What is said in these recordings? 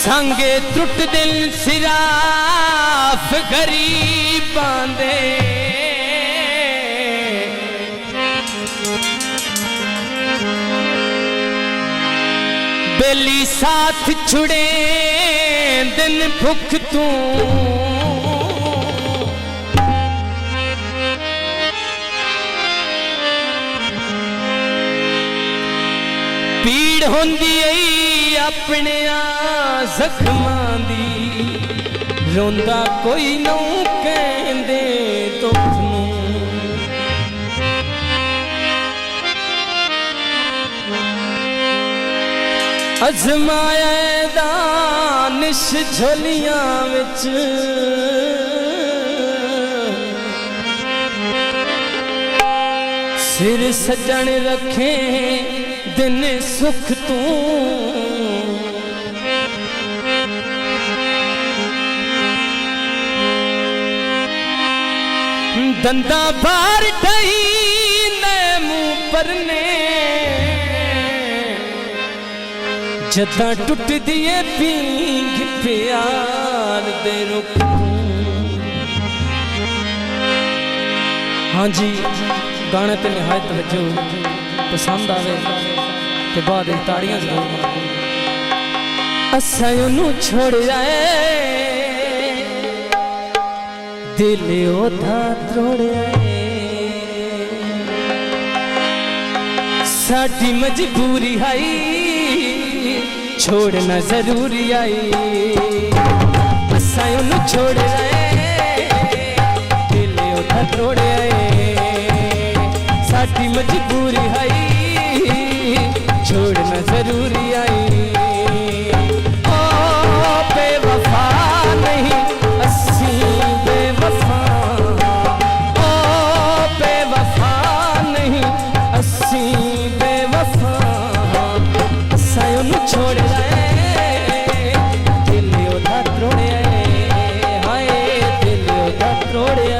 संगे त्रुट दिल सिराफ गरीबां दे बेली साथ छुड़े दिन भुख तू पीड़ होंदी अपने जख्मां दी रोंदा कोई नौ कहंदे दुख नूं अजमाया दानिश झोलियां विच सिर सजन रखे दिन सुख तू दंदा बार ढई ने मुंह परने जदा टुट दिए पींग प्यार दे रुख। हाँ जी गाने ते निहायत तवज्जो पसंद आवे ते बाद ताड़ियां जरूर मारो। असा उन्हों छोड़िया दिल ओधा त्रोड़िया साडी मजबूरी आई छोड़ना जरूरी आई। असा उन्हों छोड़िया दिल ओधा त्रोड़िया साडी मजबूरी आई छोड़ना जरूरी आई। ओ बेवफा नहीं अस्सी बेवफा ओ बेवफा नहीं अस्सी बेवफा सायों छोड़ जाए दिल ओधा त्रोड़े हाय दिल ओधा त्रोड़े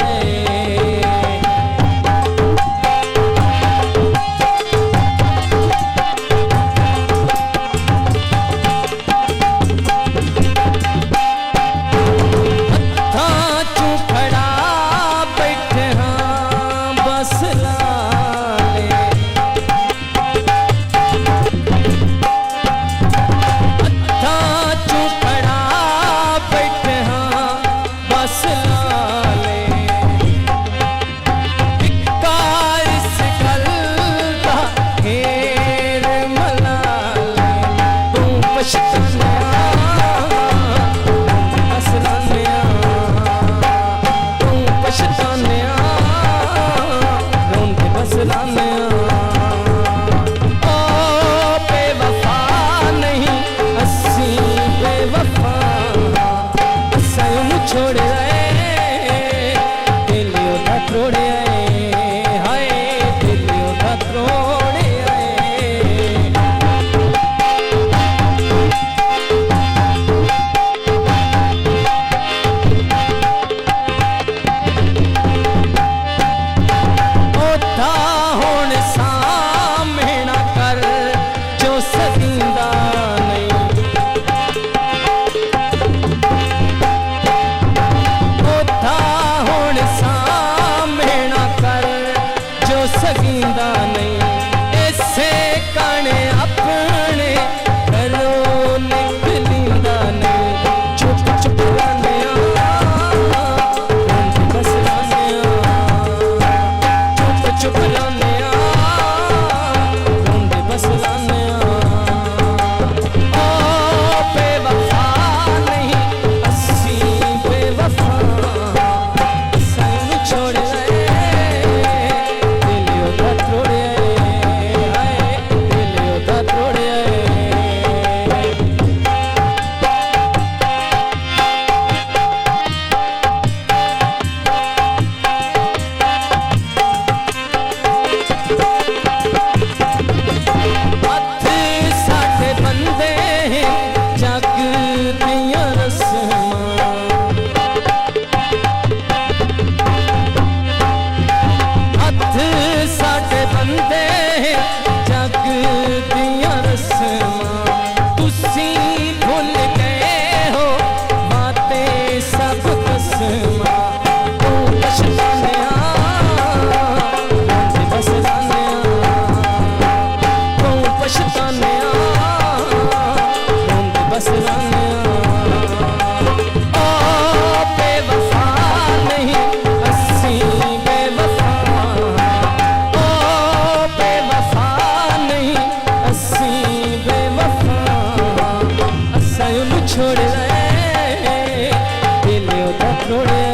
रोड़े